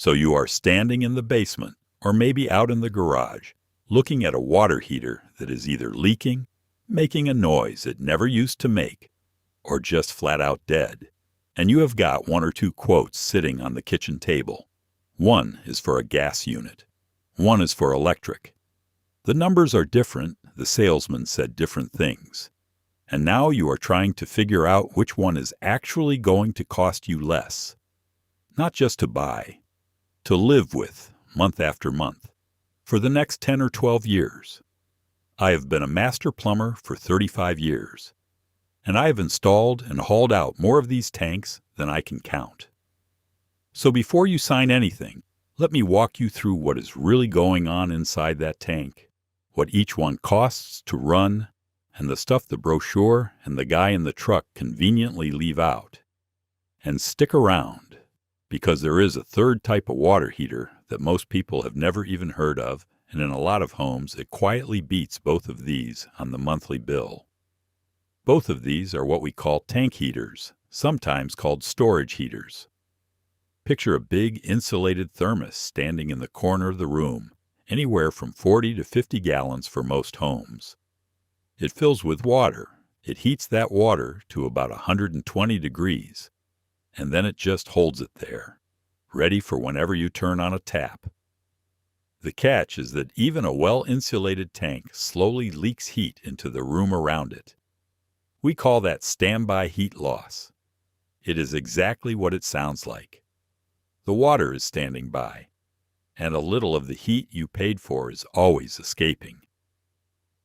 So you are standing in the basement, or maybe out in the garage, looking at a water heater that is either leaking, making a noise it never used to make, or just flat out dead. And you have got one or two quotes sitting on the kitchen table. One is for a gas unit. One is for electric. The numbers are different, the salesman said different things. And now you are trying to figure out which one is actually going to cost you less. Not just to buy, to live with, month after month, for the next 10 or 12 years. I have been a master plumber for 35 years, and I have installed and hauled out more of these tanks than I can count. So before you sign anything, let me walk you through what is really going on inside that tank, what each one costs to run, and the stuff the brochure and the guy in the truck conveniently leave out. And stick around, because there is a third type of water heater that most people have never even heard of, and in a lot of homes it quietly beats both of these on the monthly bill. Both of these are what we call tank heaters, sometimes called storage heaters. Picture a big insulated thermos standing in the corner of the room, anywhere from 40 to 50 gallons for most homes. It fills with water. It heats that water to about 120 degrees, and then it just holds it there, ready for whenever you turn on a tap. The catch is that even a well-insulated tank slowly leaks heat into the room around it. We call that standby heat loss. It is exactly what it sounds like. The water is standing by, and a little of the heat you paid for is always escaping.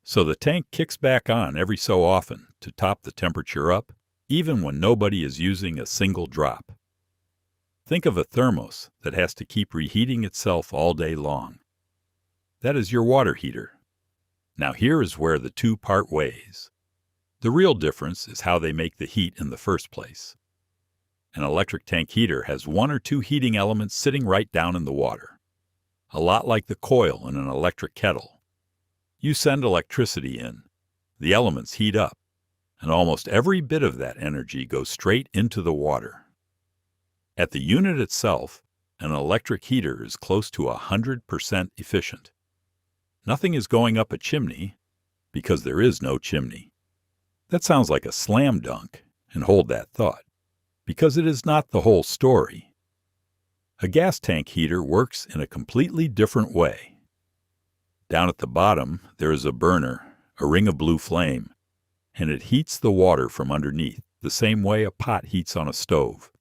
So the tank kicks back on every so often to top the temperature up, even when nobody is using a single drop. Think of a thermos that has to keep reheating itself all day long. That is your water heater. Now here is where the two part ways. The real difference is how they make the heat in the first place. An electric tank heater has one or two heating elements sitting right down in the water, a lot like the coil in an electric kettle. You send electricity in, the elements heat up, and almost every bit of that energy goes straight into the water. At the unit itself, an electric heater is close to 100% efficient. Nothing is going up a chimney, because there is no chimney. That sounds like a slam dunk, and hold that thought, because it is not the whole story. A gas tank heater works in a completely different way. Down at the bottom, there is a burner, a ring of blue flame, and it heats the water from underneath, the same way a pot heats on a stove.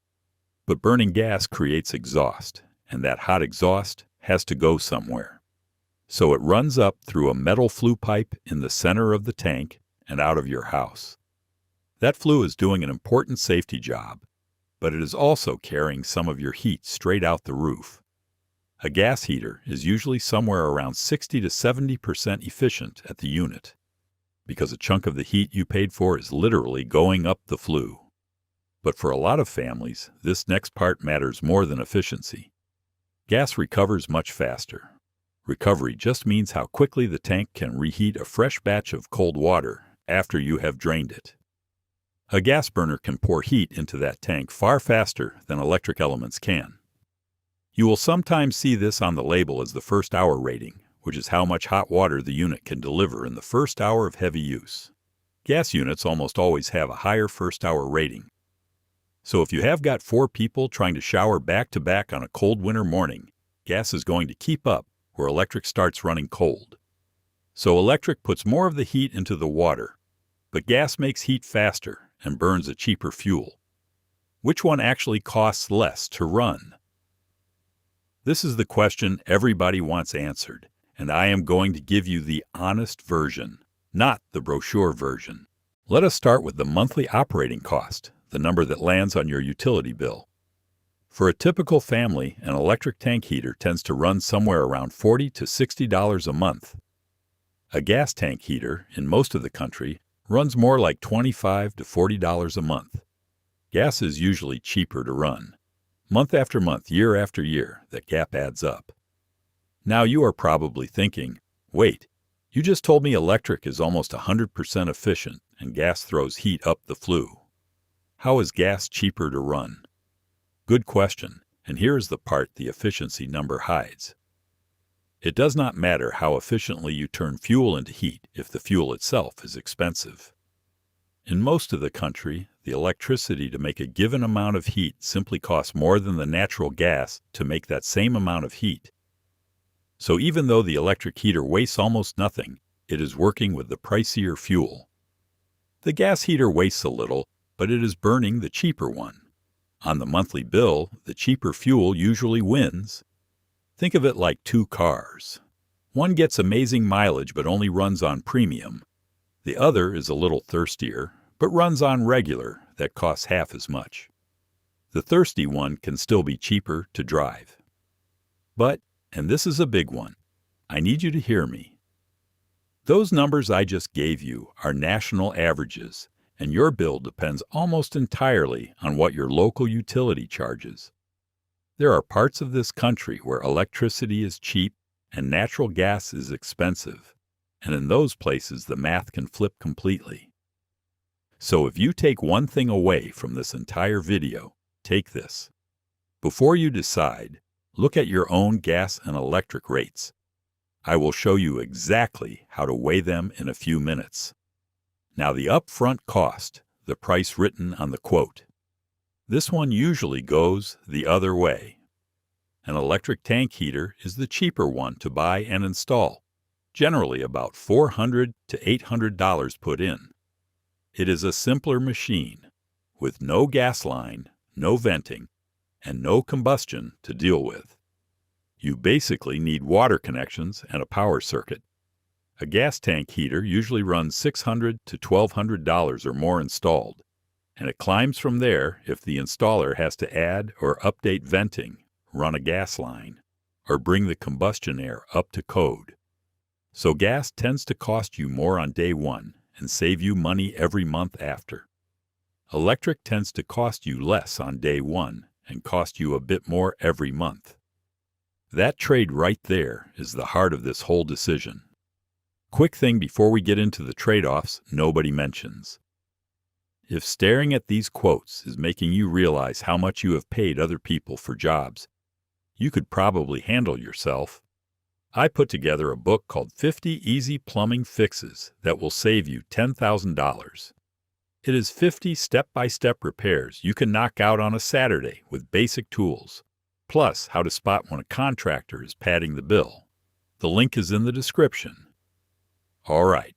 But burning gas creates exhaust, and that hot exhaust has to go somewhere. So it runs up through a metal flue pipe in the center of the tank and out of your house. That flue is doing an important safety job, but it is also carrying some of your heat straight out the roof. A gas heater is usually somewhere around 60 to 70% efficient at the unit, because a chunk of the heat you paid for is literally going up the flue. But for a lot of families, this next part matters more than efficiency. Gas recovers much faster. Recovery just means how quickly the tank can reheat a fresh batch of cold water after you have drained it. A gas burner can pour heat into that tank far faster than electric elements can. You will sometimes see this on the label as the first hour rating, which is how much hot water the unit can deliver in the first hour of heavy use. Gas units almost always have a higher first hour rating. So if you have got 4 people trying to shower back to back on a cold winter morning, gas is going to keep up where electric starts running cold. So electric puts more of the heat into the water, but gas makes heat faster and burns a cheaper fuel. Which one actually costs less to run? This is the question everybody wants answered, and I am going to give you the honest version, not the brochure version. Let us start with the monthly operating cost, the number that lands on your utility bill. For a typical family, an electric tank heater tends to run somewhere around $40 to $60 a month. A gas tank heater, in most of the country, runs more like $25 to $40 a month. Gas is usually cheaper to run. Month after month, year after year, that gap adds up. Now you are probably thinking, wait, you just told me electric is almost 100% efficient and gas throws heat up the flue. How is gas cheaper to run? Good question, And here is the part the efficiency number hides. It does not matter how efficiently you turn fuel into heat if the fuel itself is expensive. In most of the country, the electricity to make a given amount of heat simply costs more than the natural gas to make that same amount of heat. So even though the electric heater wastes almost nothing, it is working with the pricier fuel. The gas heater wastes a little, but it is burning the cheaper one. On the monthly bill, the cheaper fuel usually wins. Think of it like two cars. One gets amazing mileage but only runs on premium. The other is a little thirstier, but runs on regular that costs half as much. The thirsty one can still be cheaper to drive. But, and this is a big one, I need you to hear me. Those numbers I just gave you are national averages, and your bill depends almost entirely on what your local utility charges. There are parts of this country where electricity is cheap and natural gas is expensive, and in those places the math can flip completely. So if you take one thing away from this entire video, take this. Before you decide, look at your own gas and electric rates. I will show you exactly how to weigh them in a few minutes. Now the upfront cost, the price written on the quote. This one usually goes the other way. An electric tank heater is the cheaper one to buy and install, generally about $400 to $800 put in. It is a simpler machine, with no gas line, no venting, and no combustion to deal with. You basically need water connections and a power circuit. A gas tank heater usually runs $600 to $1,200 or more installed, and it climbs from there if the installer has to add or update venting, run a gas line, or bring the combustion air up to code. So gas tends to cost you more on day one and save you money every month after. Electric tends to cost you less on day one and cost you a bit more every month. That trade right there is the heart of this whole decision. Quick thing before we get into the trade-offs nobody mentions. If staring at these quotes is making you realize how much you have paid other people for jobs, you could probably handle yourself. I put together a book called 50 Easy Plumbing Fixes that will save you $10,000. It is 50 step-by-step repairs you can knock out on a Saturday with basic tools, plus how to spot when a contractor is padding the bill. The link is in the description. All right.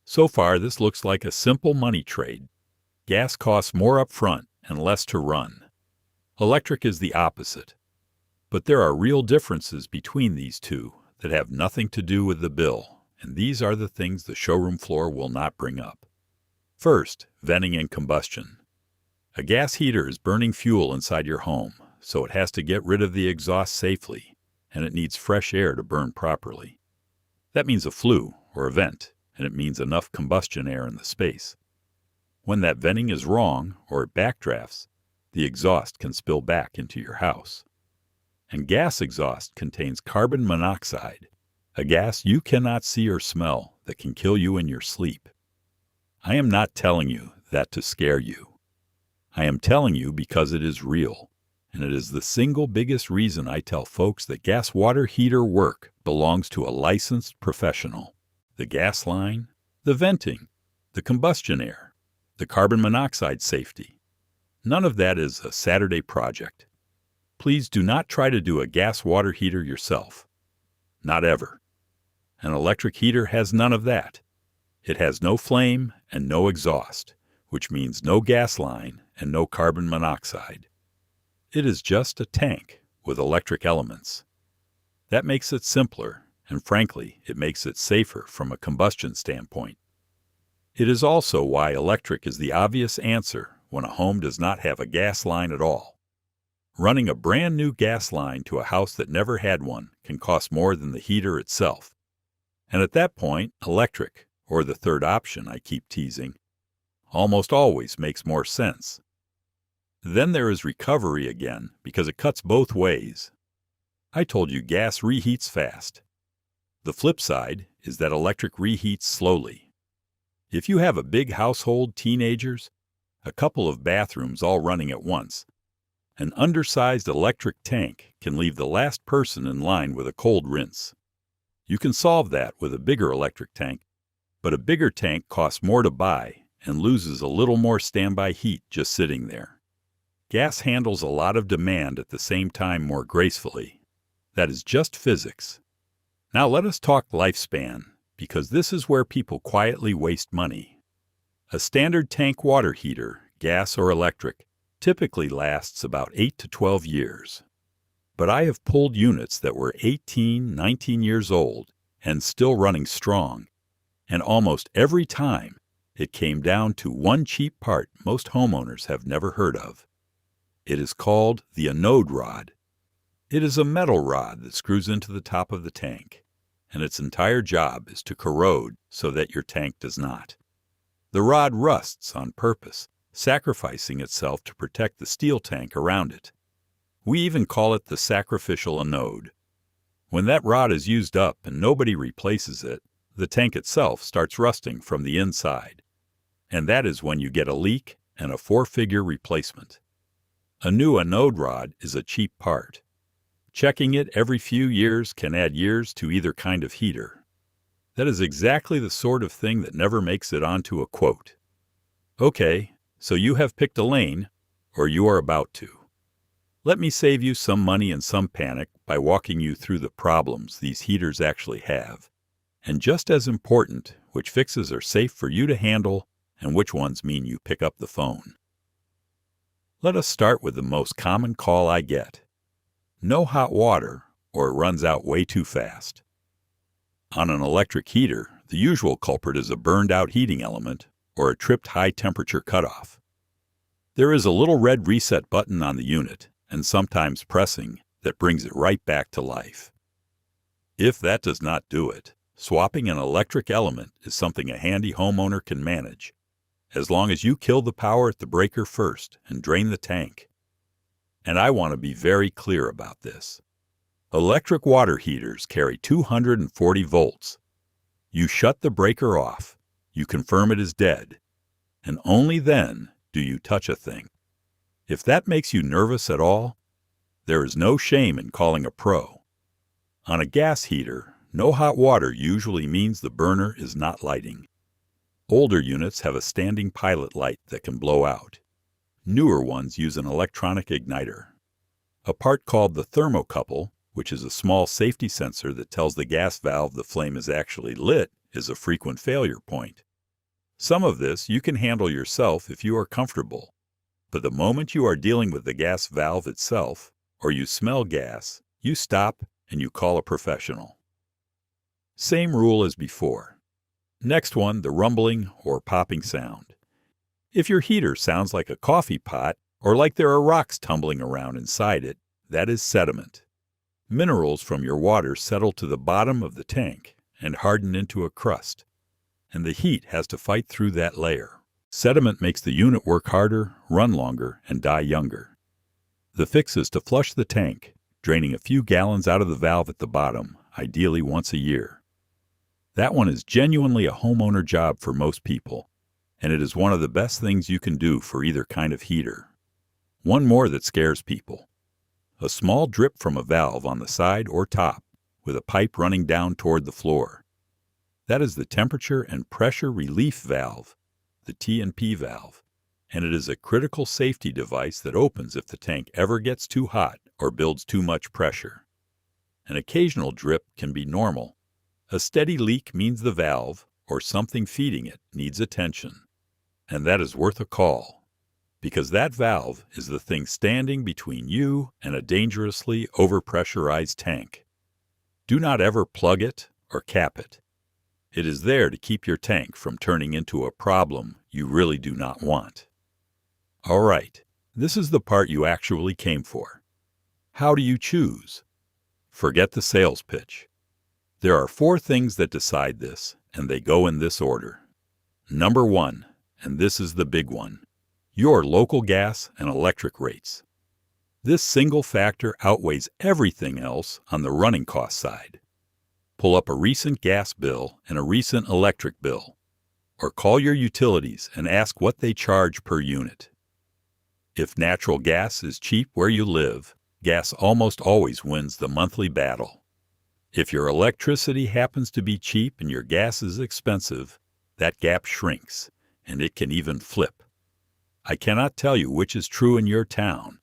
So far, this looks like a simple money trade. Gas costs more up front and less to run. Electric is the opposite. But there are real differences between these two that have nothing to do with the bill, and these are the things the showroom floor will not bring up. First, venting and combustion. A gas heater is burning fuel inside your home, so it has to get rid of the exhaust safely, and it needs fresh air to burn properly. That means a flue or a vent, and it means enough combustion air in the space. When that venting is wrong or it backdrafts, the exhaust can spill back into your house. And gas exhaust contains carbon monoxide, a gas you cannot see or smell that can kill you in your sleep. I am not telling you that to scare you. I am telling you because it is real, and it is the single biggest reason I tell folks that gas water heater work belongs to a licensed professional. The gas line, the venting, the combustion air, the carbon monoxide safety. None of that is a Saturday project. Please do not try to do a gas water heater yourself. Not ever. An electric heater has none of that. It has no flame and no exhaust, which means no gas line and no carbon monoxide. It is just a tank with electric elements. That makes it simpler, and frankly, it makes it safer from a combustion standpoint. It is also why electric is the obvious answer when a home does not have a gas line at all. Running a brand new gas line to a house that never had one can cost more than the heater itself. And at that point, electric, or the third option I keep teasing, almost always makes more sense. Then there is recovery again, because it cuts both ways. I told you gas reheats fast. The flip side is that electric reheats slowly. If you have a big household, teenagers, a couple of bathrooms all running at once, An undersized electric tank can leave the last person in line with a cold rinse. You can solve that with a bigger electric tank, but a bigger tank costs more to buy and loses a little more standby heat just sitting there. Gas handles a lot of demand at the same time more gracefully. That is just physics. Now let us talk lifespan, because this is where people quietly waste money. A standard tank water heater, gas or electric, typically lasts about 8 to 12 years. But I have pulled units that were 18, 19 years old and still running strong, and almost every time it came down to one cheap part most homeowners have never heard of. It is called the anode rod. It is a metal rod that screws into the top of the tank, and its entire job is to corrode so that your tank does not. The rod rusts on purpose, sacrificing itself to protect the steel tank around it. We even call it the sacrificial anode. When that rod is used up and nobody replaces it, the tank itself starts rusting from the inside. And that is when you get a leak and a 4-figure replacement. A new anode rod is a cheap part. Checking it every few years can add years to either kind of heater. That is exactly the sort of thing that never makes it onto a quote. Okay, so you have picked a lane, or you are about to. Let me save you some money and some panic by walking you through the problems these heaters actually have, and just as important, which fixes are safe for you to handle and which ones mean you pick up the phone. Let us start with the most common call I get. No hot water, or it runs out way too fast. On an electric heater, the usual culprit is a burned-out heating element or a tripped high-temperature cutoff. There is a little red reset button on the unit, and sometimes pressing, that brings it right back to life. If that does not do it, swapping an electric element is something a handy homeowner can manage, as long as you kill the power at the breaker first and drain the tank. And I want to be very clear about this. Electric water heaters carry 240 volts. You shut the breaker off, you confirm it is dead, and only then do you touch a thing. If that makes you nervous at all, there is no shame in calling a pro. On a gas heater, no hot water usually means the burner is not lighting. Older units have a standing pilot light that can blow out. Newer ones use an electronic igniter. A part called the thermocouple, which is a small safety sensor that tells the gas valve the flame is actually lit, is a frequent failure point. Some of this you can handle yourself if you are comfortable. But the moment you are dealing with the gas valve itself, or you smell gas, you stop and you call a professional. Same rule as before. Next one, the rumbling or popping sound. If your heater sounds like a coffee pot or like there are rocks tumbling around inside it, that is sediment. Minerals from your water settle to the bottom of the tank and harden into a crust, and the heat has to fight through that layer. Sediment makes the unit work harder, run longer, and die younger. The fix is to flush the tank, draining a few gallons out of the valve at the bottom, ideally once a year. That one is genuinely a homeowner job for most people, and it is one of the best things you can do for either kind of heater. One more that scares people. A small drip from a valve on the side or top, with a pipe running down toward the floor. That is the temperature and pressure relief valve, the T&P valve, and it is a critical safety device that opens if the tank ever gets too hot or builds too much pressure. An occasional drip can be normal. A steady leak means the valve, or something feeding it, needs attention. And that is worth a call, because that valve is the thing standing between you and a dangerously overpressurized tank. Do not ever plug it or cap it. It is there to keep your tank from turning into a problem you really do not want. All right, this is the part you actually came for. How do you choose? Forget the sales pitch. There are 4 things that decide this, and they go in this order. Number 1, and this is the big one, your local gas and electric rates. This single factor outweighs everything else on the running cost side. Pull up a recent gas bill and a recent electric bill, or call your utilities and ask what they charge per unit. If natural gas is cheap where you live, gas almost always wins the monthly battle. If your electricity happens to be cheap and your gas is expensive, that gap shrinks, and it can even flip. I cannot tell you which is true in your town,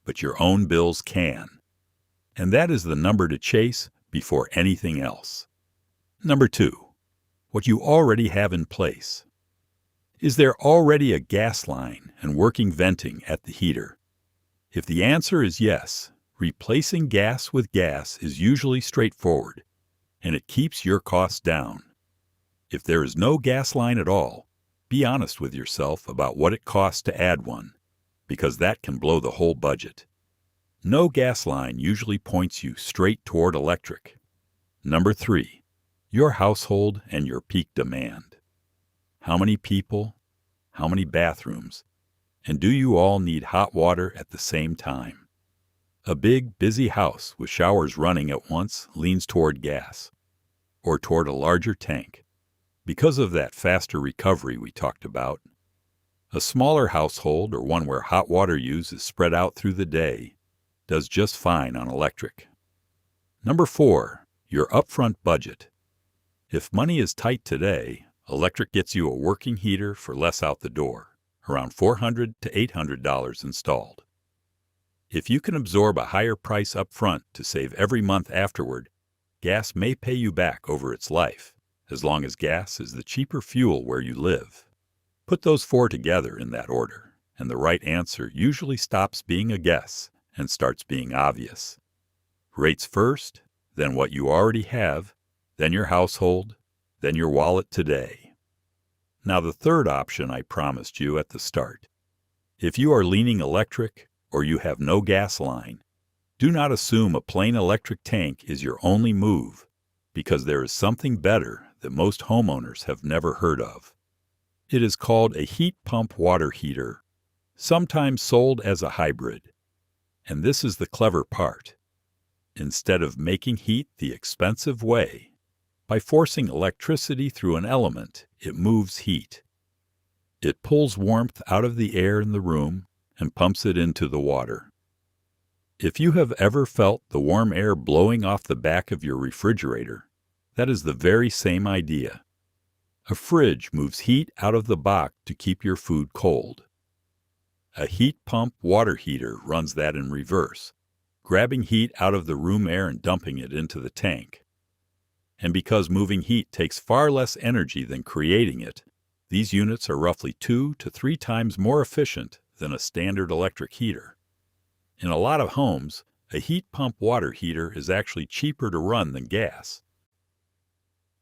but your own bills can. And that is the number to chase before anything else. Number 2, what you already have in place. Is there already a gas line and working venting at the heater? If the answer is yes, replacing gas with gas is usually straightforward, and it keeps your costs down. If there is no gas line at all, be honest with yourself about what it costs to add one, because that can blow the whole budget. No gas line usually points you straight toward electric. Number 3, your household and your peak demand. How many people? How many bathrooms? And do you all need hot water at the same time? A big, busy house with showers running at once leans toward gas, or toward a larger tank, because of that faster recovery we talked about. A smaller household, or one where hot water use is spread out through the day, does just fine on electric. Number 4, your upfront budget. If money is tight today, electric gets you a working heater for less out the door, around $400 to $800 installed. If you can absorb a higher price up front to save every month afterward, gas may pay you back over its life, as long as gas is the cheaper fuel where you live. Put those 4 together in that order, and the right answer usually stops being a guess and starts being obvious. Rates first, then what you already have, then your household, then your wallet today. Now the third option I promised you at the start. If you are leaning electric, or you have no gas line, do not assume a plain electric tank is your only move, because there is something better that most homeowners have never heard of. It is called a heat pump water heater, sometimes sold as a hybrid. And this is the clever part. Instead of making heat the expensive way, by forcing electricity through an element, it moves heat. It pulls warmth out of the air in the room and pumps it into the water. If you have ever felt the warm air blowing off the back of your refrigerator, that is the very same idea. A fridge moves heat out of the box to keep your food cold. A heat pump water heater runs that in reverse, grabbing heat out of the room air and dumping it into the tank. And because moving heat takes far less energy than creating it, these units are roughly 2 to 3 times more efficient than a standard electric heater. In a lot of homes, a heat pump water heater is actually cheaper to run than gas.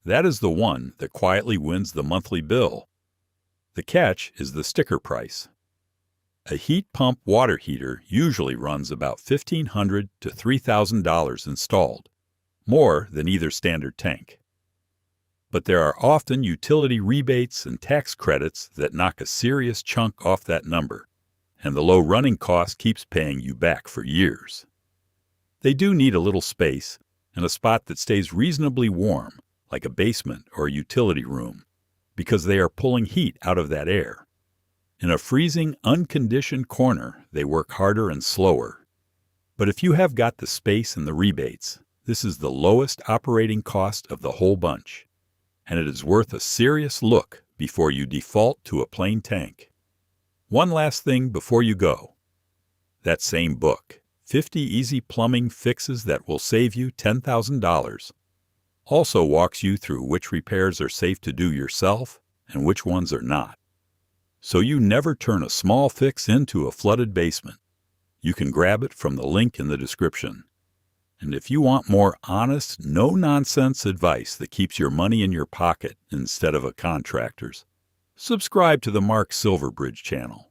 That is the one that quietly wins the monthly bill. The catch is the sticker price. A heat pump water heater usually runs about $1,500 to $3,000 installed, more than either standard tank. But there are often utility rebates and tax credits that knock a serious chunk off that number, and the low running cost keeps paying you back for years. They do need a little space and a spot that stays reasonably warm, like a basement or a utility room, because they are pulling heat out of that air. In a freezing, unconditioned corner, they work harder and slower. But if you have got the space and the rebates, this is the lowest operating cost of the whole bunch, and it is worth a serious look before you default to a plain tank. One last thing before you go. That same book, 50 Easy Plumbing Fixes That Will Save You $10,000, also walks you through which repairs are safe to do yourself and which ones are not. So you never turn a small fix into a flooded basement. You can grab it from the link in the description. And if you want more honest, no-nonsense advice that keeps your money in your pocket instead of a contractor's, subscribe to the Mark Silverbridge channel.